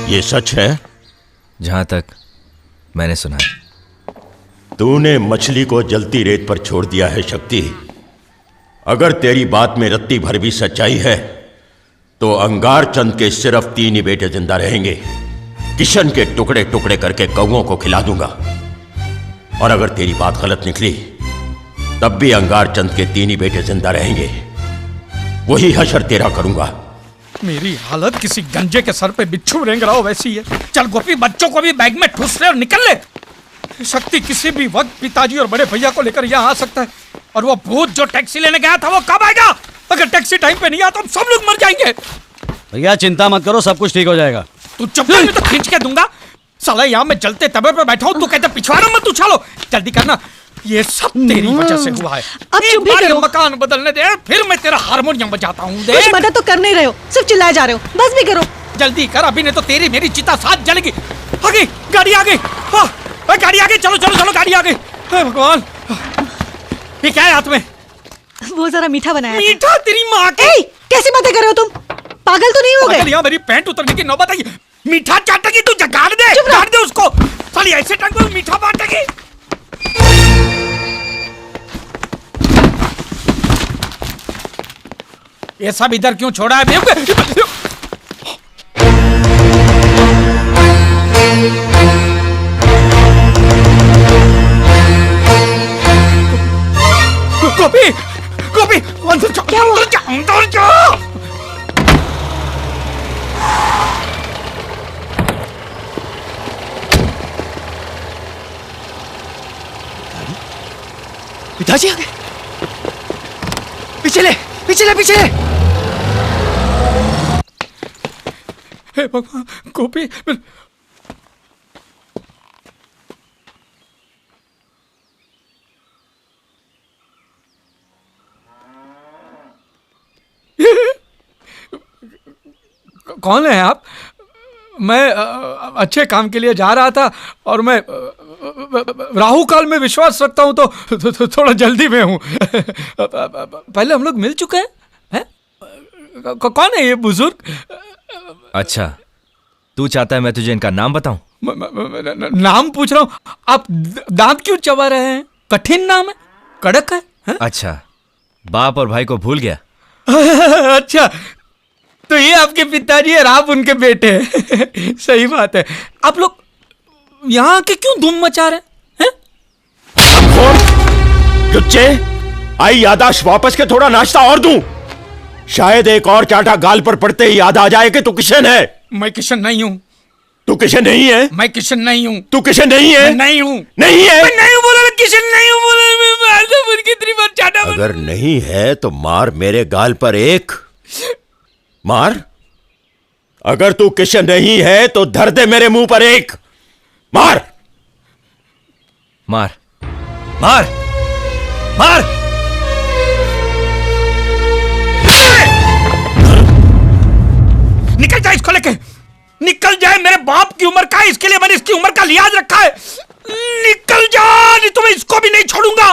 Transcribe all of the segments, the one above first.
ये सच है? जहां तक मैंने सुना है। तूने मछली को जलती रेत पर छोड़ दिया है शक्ति। अगर तेरी बात में रत्ती भर भी सच्चाई है तो अंगार चंद के सिर्फ 3 ही बेटे जिंदा रहेंगे। किशन के टुकड़े टुकड़े करके कौओं को खिला दूंगा। और अगर तेरी बात गलत निकली तब भी अंगार चंद के 3 ही बेटे जिंदा रहेंगे। वही हशर तेरा करूंगा। मेरी हालत किसी गंजे के सर पे बिच्छू रेंग रहा हो वैसी है। चल गोपी, बच्चों को भी बैग में ठूस ले और निकल ले। शक्ति किसी भी वक्त पिताजी और बड़े भैया को लेकर यहाँ आ सकता है। और वो भूत जो टैक्सी लेने गया था वो कब आएगा? अगर टैक्सी टाइम पे नहीं आया तो हम सब लोग मर जाएंगे। भैया चिंता मत करो, सब कुछ ठीक हो जाएगा। तू चुप कर, मैं तो खींच के दूंगा। साला यहाँ मैं जलते तवे पे बैठा हूँ, तू कहता पिछवाड़ा मत उछालो। जल्दी करना, ये सब तेरी वजह से हुआ है। अब चुप भी करो। मकान बदलने दे, फिर मैं तेरा हारमोनियम बजाता हूँ। कुछ मदद तो कर नहीं रहे हो, सिर्फ चिल्लाए जा रहे हो। बस भी करो। जल्दी कर, अभी नहीं तो तेरी मेरी चिता साथ जलेगी। आ गई गाड़ी, आ गई। गाड़ी आ गई, चलो चलो चलो, गाड़ी आ गई। भगवान, ये क्या है हाथ में? वो जरा मीठा बनाया। मीठा? तेरी माँ की। कैसी बातें कर रहे हो तुम? पागल तो नहीं हो गए? यहाँ मेरी पैंट उतरने की नौबत आई। मीठा चाटेगी तू? गाड़ दे, गाड़ दे उसको। साली ऐसे टंग में मीठा बांटेगी। ये सब इधर क्यों छोड़ा है? गोपी, गोपी, अंदर जाओ। क्या हुआ? अंदर जाओ। पिताजी आ गए। पीछे ले, पीछे ले, पीछे ले। हे भगवान, गोपी। कौन है आप? मैं अच्छे काम के लिए जा रहा था और मैं राहु काल में विश्वास रखता हूं तो थोड़ा जल्दी में हूं। पहले हम लोग मिल चुके हैं? कौन है ये बुजुर्ग? अच्छा, तू चाहता है मैं तुझे इनका नाम बताऊं? नाम पूछ रहा हूं। आप दांत क्यों चबा रहे हैं? कठिन नाम है, कड़क है? अच्छा, बाप और भाई को भूल गया? अच्छा, तो ये आपके पिताजी और आप उनके बेटे हैं। सही बात है। आप लोग यहाँ के क्यों धूम मचा रहे हैं? लुच्चे, आई यादाश्त वापस के थोड़ा नाश्ता और दूं? शायद एक और चाटा गाल पर पड़ते ही याद आ जाए कि तू किशन है। मैं किशन नहीं हूँ। तू किशन नहीं है? मैं किशन नहीं हूँ। तू किशन नहीं है? मैं नहीं हूँ। नहीं है? मैं नहीं हूँ बोला, किशन नहीं हूँ बोला। मैं कितनी बार चाटा। अगर नहीं है तो मार मेरे गाल पर एक। मार। अगर तू किशन नहीं है तो धर दे मेरे मुंह पर एक। मार मार मार मार। निकल जाए इसको लेके, निकल जाए। मेरे बाप की उम्र का है, इसके लिए मैंने इसकी उम्र का लिहाज रखा है। निकल जा, नहीं तो मैं इसको भी नहीं छोड़ूंगा।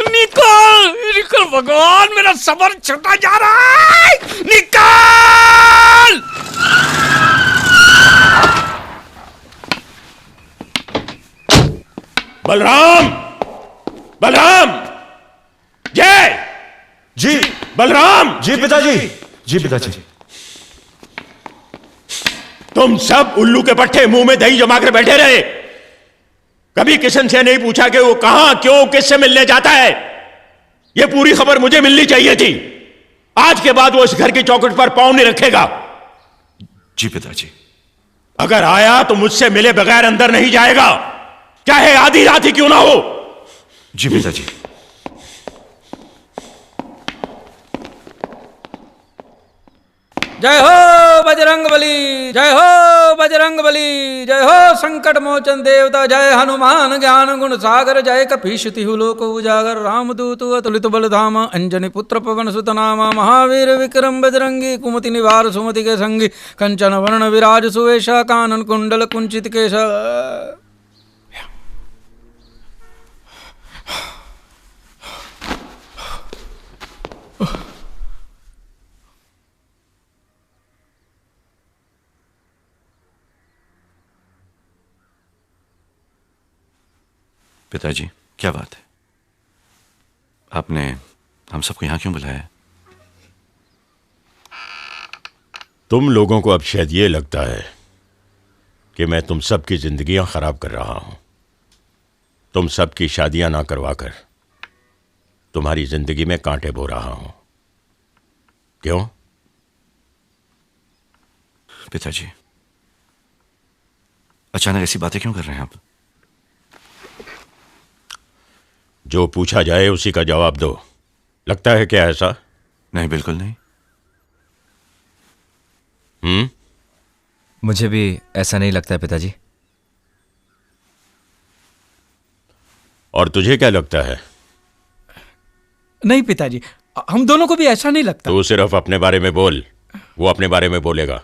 निकल निकल, भगवान मेरा सबर छूटा जा रहा है। निकल। बलराम, बलराम, जय जी। बलराम। जी पिताजी। जी पिताजी। तुम सब उल्लू के पट्टे मुंह में दही जमा कर बैठे रहे। कभी किशन से नहीं पूछा कि वो कहां, क्यों, किससे मिलने जाता है। यह पूरी खबर मुझे मिलनी चाहिए थी। आज के बाद वो इस घर की चौखट पर पांव नहीं रखेगा। जी पिताजी। अगर आया तो मुझसे मिले बगैर अंदर नहीं जाएगा, चाहे आधी रात ही क्यों ना हो। जी पिताजी। जय हो बजरंगबली, जय हो बजरंगबली, जय हो संकट मोचन देवता, जय हनुमान ज्ञान गुण सागर, जय कपीश तिहु लोक उजागर, रामदूत अतुलित बलधामा, अंजनी पुत्र पवन सुत नामा, महावीर विक्रम बजरंगी, कुमति निवार सुमति के संगी, कंचन वर्ण विराज सुवेशा, कानन कुंडल कुंचित केश। पिताजी, क्या बात है? आपने हम सबको यहां क्यों बुलाया है? तुम लोगों को अब शायद ये लगता है कि मैं तुम सबकी जिंदगियां खराब कर रहा हूं। तुम सबकी शादियां ना करवाकर तुम्हारी जिंदगी में कांटे बो रहा हूं। क्यों? पिताजी, अचानक ऐसी बातें क्यों कर रहे हैं आप? जो पूछा जाए उसी का जवाब दो। लगता है क्या ऐसा? नहीं, बिल्कुल नहीं। मुझे भी ऐसा नहीं लगता है पिताजी। और तुझे क्या लगता है? नहीं पिताजी, हम दोनों को भी ऐसा नहीं लगता। तू सिर्फ अपने बारे में बोल, वो अपने बारे में बोलेगा।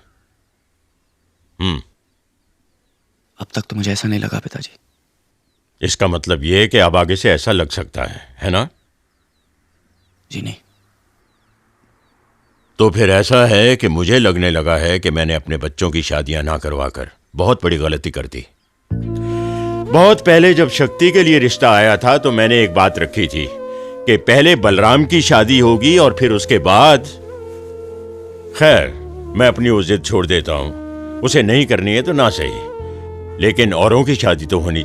अब तक तो मुझे ऐसा नहीं लगा पिताजी। इसका मतलब यह है कि अब आगे से ऐसा लग सकता है ना? जी नहीं। तो फिर ऐसा है कि मुझे लगने लगा है कि मैंने अपने बच्चों की शादियां ना करवाकर बहुत बड़ी गलती कर दी। बहुत पहले जब शक्ति के लिए रिश्ता आया था तो मैंने एक बात रखी थी कि पहले बलराम की शादी होगी और फिर उसके बाद। खैर, मैं अपनी वो जिद छोड़ देता हूं। उसे नहीं करनी है तो ना सही, लेकिन औरों की शादी तो होनी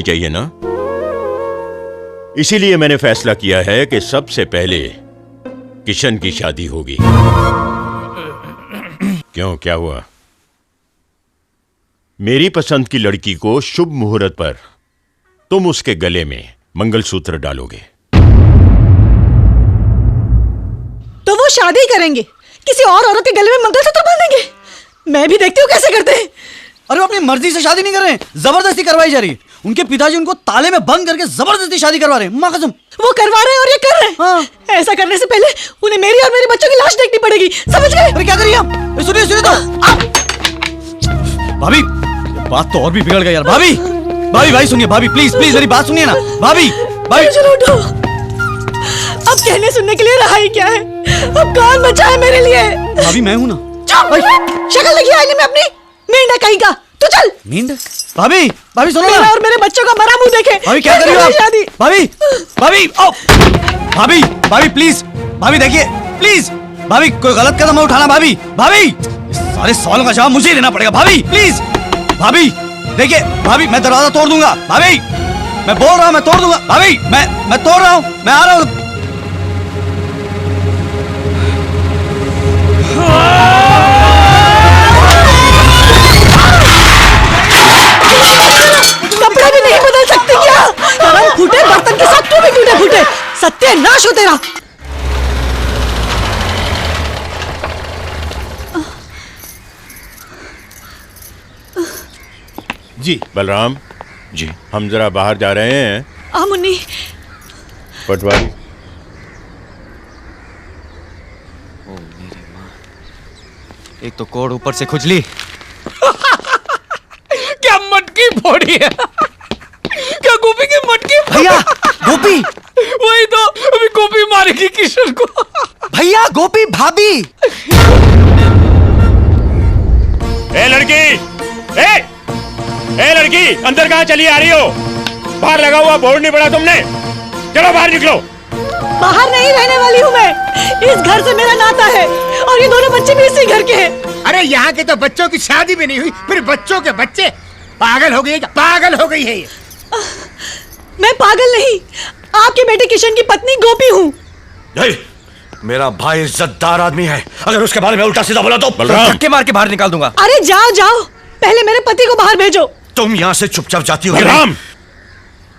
चाहिए ना। इसीलिए मैंने फैसला किया है कि सबसे पहले किशन की शादी होगी। क्यों, क्या हुआ? मेरी पसंद की लड़की को शुभ मुहूर्त पर तुम उसके गले में मंगलसूत्र डालोगे। तो वो शादी करेंगे, किसी और औरत के गले में मंगलसूत्र बांधेंगे। मैं भी देखती हूँ कैसे करते हैं। अरे वो अपनी मर्जी से शादी नहीं कर रहे हैं, जबरदस्ती करवाई जा रही है। उनके पिताजी उनको ताले में बंद करके जबरदस्ती शादी करवा रहे हैं। माँ कसम, वो करवा रहे हैं और ये कर रहे हैं। हाँ। ऐसा करने से पहले उन्हें मेरी और मेरे बच्चों की लाश देखनी पड़ेगी, समझ गए? अरे क्या करिए आप? सुनिए तो भाभी, बात तो और भी बिगड़ गई यार। भाभी भाई सुनिए, भाभी प्लीज मेरी बात सुनिए ना। भाभी चलो उठो। अब कहने सुनने के लिए रहा ही क्या है? अब कौन बचा है मेरे लिए? भाभी मैं हूं ना। चुप! शक्ल देखी आईने में अपनी, मेंढा कहीं का। तू चल। नींद? भाभी सुनो मेरा ना। और मेरे बच्चों का मरा मुंह देखे। भाभी क्या कर रही हो आप? शादी। भाभी प्लीज, भाभी देखिए प्लीज, भाभी कोई गलत कदम मत उठाना। भाभी इस सारे सवालों का जवाब मुझे ही देना पड़ेगा। भाभी प्लीज, भाभी देखिए, भाभी मैं दरवाजा तोड़ दूंगा। भाभी मैं बोल रहा हूँ, मैं तोड़ दूंगा। भाभी मैं तोड़ रहा हूँ, मैं आ रहा हूँ। कपड़े भी नहीं बदल सकती क्या? हम फूटे बर्तन के साथ तू भी टूटे फूटे। सत्यानाश हो तेरा। जी बलराम जी, हम जरा बाहर जा रहे हैं। मुन्नी, पटवारी। एक तो कोड ऊपर से खुजली। क्या मटकी फोड़ी है? क्या गोपी की मटकी? भैया गोपी, वही तो, अभी गोपी मारेगी किशन को। भैया गोपी, भाभी। ए लड़की, ए लड़की, अंदर कहाँ चली आ रही हो? बाहर लगा हुआ बोर्ड नहीं पड़ा तुमने? चलो बाहर निकलो। बाहर नहीं रहने वाली हूँ मैं। इस घर से मेरा नाता है और ये दोनों बच्चे भी इसी घर के हैं। अरे यहाँ के तो बच्चों की शादी भी नहीं हुई, फिर बच्चों के बच्चे। पागल हो गई है, पागल हो गई है ये। मैं पागल नहीं, आपके बेटे किशन की पत्नी गोपी हूँ। मेरा भाई इज्जतदार आदमी है, अगर उसके बारे में उल्टा सीधा बोला तो धक्के मार के बाहर निकाल दूंगा। अरे जाओ, पहले मेरे पति को बाहर भेजो। तुम यहाँ से चुपचाप जाती हो। बलराम,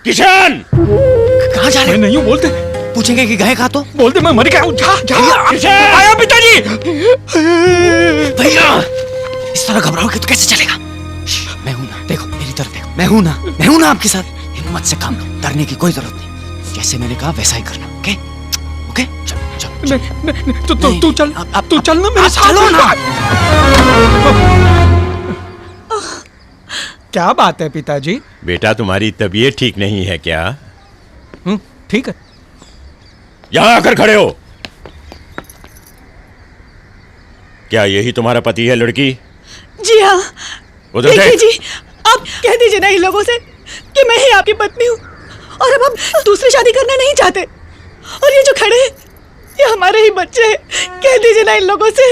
किशन, कहाँ जा रहे? नहीं हूँ, बोलते पूछेंगे कि गए कहाँ? तो बोलते मैं मर गया हूँ। किशन! आया पिताजी। भैया इस तरह घबराओगे तो कैसे चलेगा? मैं हूं ना, देखो मेरी तरफ देखो। मैं हूं ना आपके साथ। हिम्मत से काम लो, डरने की कोई जरूरत नहीं। जैसे मैंने कहा वैसा ही करना। ओके ओके, चलो। तू चल, तू चल ना मेरे साथ। चलो ना। क्या बात है पिताजी? बेटा तुम्हारी तबीयत ठीक नहीं है क्या? ठीक है। यहां आकर खड़े हो। क्या यही तुम्हारा पति है लड़की? जी हाँ। उधर देखिए देख। जी, आप कह दीजिए ना इन लोगों से कि मैं ही आपकी पत्नी हूँ और अब हम दूसरी शादी करना नहीं चाहते। और ये जो खड़े हैं ये हमारे ही बच्चे हैं। कह दीजिए ना इन लोगों से।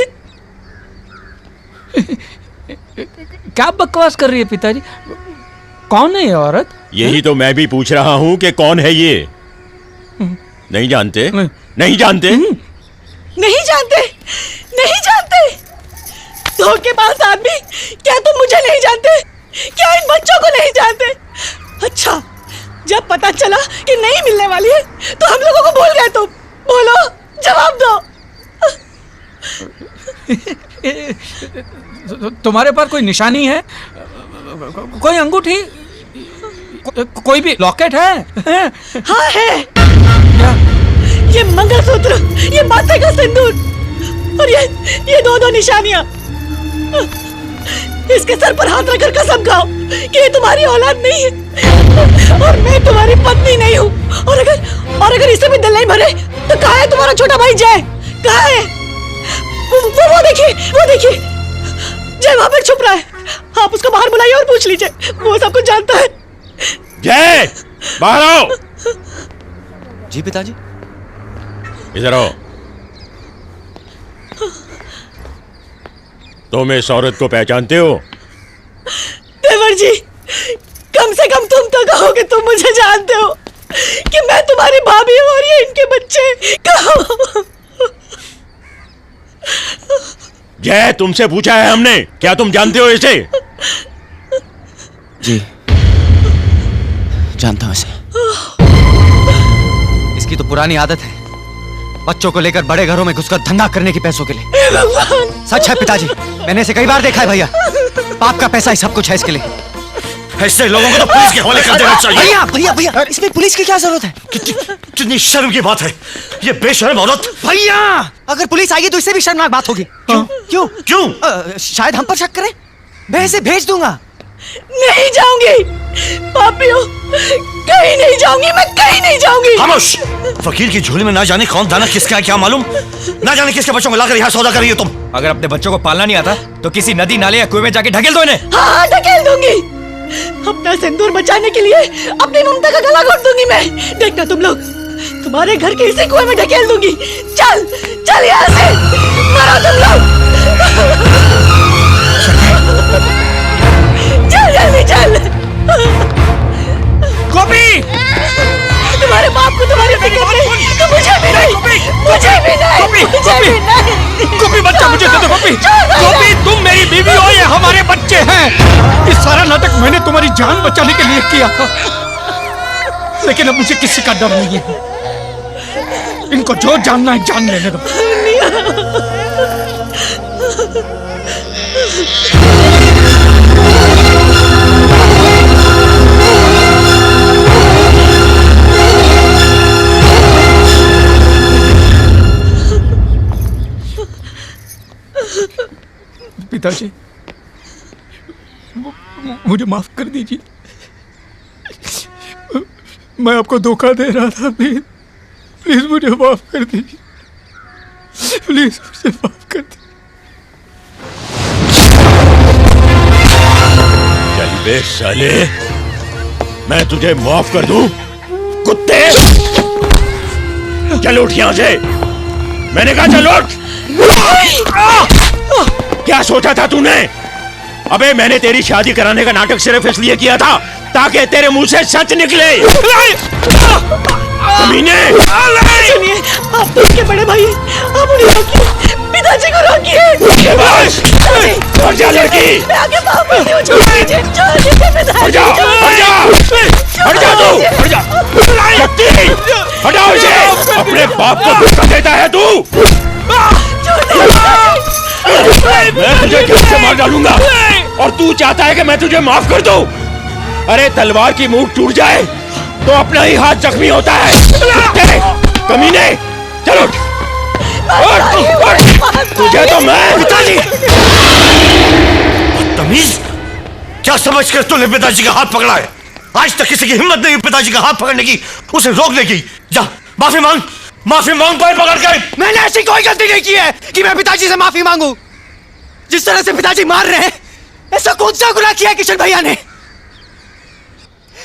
क्या बकवास कर रही है पिताजी? कौन है ये औरत? यही तो मैं भी पूछ रहा हूं कि कौन है ये। नहीं जानते? नहीं जानते? नहीं जानते, नहीं जानते। धोखेबाज आदमी, क्या तुम मुझे नहीं जानते? क्या इन बच्चों को नहीं जानते? अच्छा, जब पता चला कि नहीं मिलने वाली है तो हम लोगों को भूल गए तुम। बोलो, जवाब दो। तुम्हारे पास कोई निशानी है? कोई अंगूठी? कोई भी लॉकेट है? हाँ है। क्या? ये मंगलसूत्र, ये माथे का सिंदूर और ये दो निशानियां। इसके सर पर हाथ रखकर कसम खाओ कि ये तुम्हारी औलाद नहीं है और मैं तुम्हारी पत्नी नहीं हूँ। और अगर इससे भी दिल नहीं भरे तो कहाँ है तुम्हारा छोटा भाई जय? कहाँ है? वो देखिए जय वहां पर छुप रहा है। आप उसको बाहर बुलाइए और पूछ लीजिए, वो सब कुछ जानता है। जय, बाहर आओ। जी पिताजी। इधर आओ। तुम इस औरत को पहचानते हो? देवर जी, कम से कम तुम तो कहो कि तुम मुझे जानते हो कि मैं तुम्हारी भाभी हूँ और ये इनके बच्चे। कहो। जय, तुमसे पूछा है हमने, क्या तुम जानते हो इसे? जी जानता हूं इसे। इसकी तो पुरानी आदत है बच्चों को लेकर बड़े घरों में घुसकर धंधा करने की, पैसों के लिए। सच है पिताजी, मैंने इसे कई बार देखा है भैया। पाप का पैसा ही सब कुछ है इसके लिए। ऐसे लोगों को तो पुलिस के हवाले कर देना चाहिए। भैया भैया भैया, इसमें पुलिस की क्या जरूरत है? कितनी शर्म की बात है, ये बेशर्म औरत। भैया अगर पुलिस आएगी तो इससे भी शर्मनाक बात होगी। क्यों क्यों? शायद हम पर शक करें। मैं इसे भेज दूंगा। नहीं जाऊंगी पापियों, कहीं नहीं जाऊंगी, मैं कहीं नहीं जाऊंगी। खामोश। फकीर की झोली में ना जाने कौन दाना किसका है क्या मालूम, ना जाने किसके बच्चों को लाकर यहाँ सौदा कर रही हो तुम। अगर अपने बच्चों को पालना नहीं आता तो किसी नदी नाले या कुएं में जाके ढकेल दो इन्हें। हाँ ढकेल दूंगी। अपना सिंदूर बचाने के लिए अपनी ममता का गला घोट दूंगी मैं। देखना तुम लोग, तुम्हारे घर के इसी कुएं में ढकेल दूंगी। चल यहाँ से, मरो तुम लोग। चल जल्दी चल। गोपी! तुम्हारे बाप को तुम्हारी फिक्र नहीं तो मुझे भी नहीं। गोपी बच्चा मुझे दे दो। गोपी तुम मेरी बीवी हो, ये हमारे बच्चे हैं। इस सारा नाटक मैंने तुम्हारी जान बचाने के लिए किया था, लेकिन अब मुझे किसी का डर नहीं है। इनको जो जानना है जान लेने दो। पिताजी, मुझे माफ कर दीजिए। मैं आपको धोखा दे रहा था। प्लीज मुझे माफ कर दीजिए। प्लीज मुझे माफ कर दीजिए। चल बे साले, मैं तुझे माफ कर दूं? कुत्ते, चल उठ यहां से। मैंने कहा चल उठ। क्या सोचा था तूने? अबे मैंने तेरी शादी कराने का नाटक सिर्फ इसलिए किया था ताकि तेरे मुंह से सच निकले। कमीने! सुनिए, आप तो उनके बड़े भाई हैं, आप उन्हें रोकिए, पिताजी को रोकिए। बस, हट जा लड़की। मैं आगे पाँव पड़ती हूँ, छोड़ दीजिए पिताजी। हट जा तू, हट जा। शक्ति, हटाओ इसे। अपने बाप को धोखा देता है तू। मैं तुझे घर से मार डालूंगा और तू चाहता है कि मैं तुझे माफ कर दूं? अरे तलवार की मुंह टूट जाए तो अपना ही हाथ जख्मी होता है। कमीने, चल उठ। तुझे तो मैं। पिताजी, तमीज, क्या समझकर तूने पिताजी का हाथ पकड़ा है? आज तक किसी की हिम्मत नहीं पिताजी का हाथ पकड़ने की, उसे रोकने की। जा माफी मांग पैर पकड़ कर। मैंने ऐसी कोई गलती नहीं की है कि मैं पिताजी से माफी मांगू। जिस तरह से पिताजी मार रहे हैं, ऐसा कौन सा गुनाह किया है किशन भैया ने?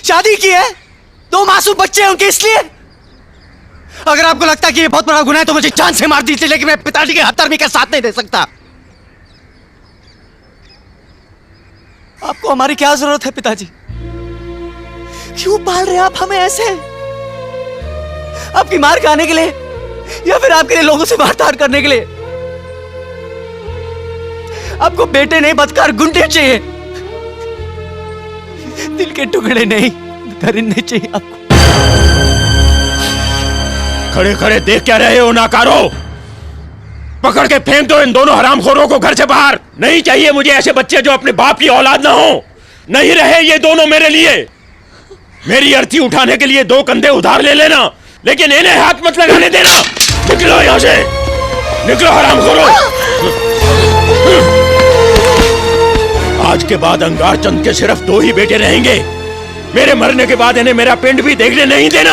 शादी की है, 2 मासूम बच्चे हैं उनके, इसलिए अगर आपको लगता है कि ये बहुत बड़ा गुनाह है तो मुझे जान से मार दीजिए, लेकिन मैं पिताजी के हत्यारमी का साथ नहीं दे सकता। आपको हमारी क्या जरूरत है पिताजी? क्यों पाल रहे आप हमें ऐसे? आपकी मार खाने के लिए या फिर आपके लिए लोगों से मारधाड़ करने के लिए? आपको बेटे नहीं बदकार गुंडे चाहिए, दिल के टुकड़े नहीं दरिंदे चाहिए आपको। खड़े खड़े देख क्या रहे हो नाकारो? पकड़ के फेंक दो इन दोनों हरामखोरों को घर से बाहर। नहीं चाहिए मुझे ऐसे बच्चे जो अपने बाप की औलाद ना हो। नहीं रहे ये दोनों मेरे लिए। मेरी अर्थी उठाने के लिए 2 कंधे उधार ले लेना, लेकिन इन्हें हाथ मत लगाने देना। निकलो यहां से, निकलो हरामखोरों। आज के बाद अंगारचंद के सिर्फ 2 ही बेटे रहेंगे। मेरे मरने के बाद इन्हें मेरा पिंड भी देखने नहीं देना।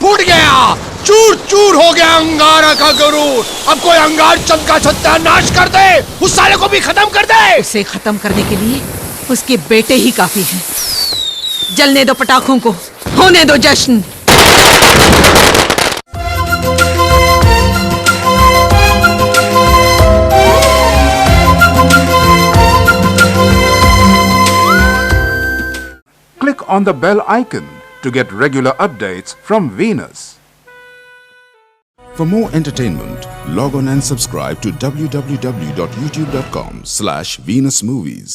फूट गया, चूर चूर हो गया अंगारा का गरूर। अब कोई अंगारचंद का सत्यानाश कर दे, उस साले को भी खत्म कर दे। उसे खत्म करने के लिए उसके बेटे ही काफी हैं। जलने दो पटाखों को, होने दो जश्न। Click on the bell icon to get regular updates from Venus. For more entertainment, log on and subscribe to www.youtube.com/Venus Movies.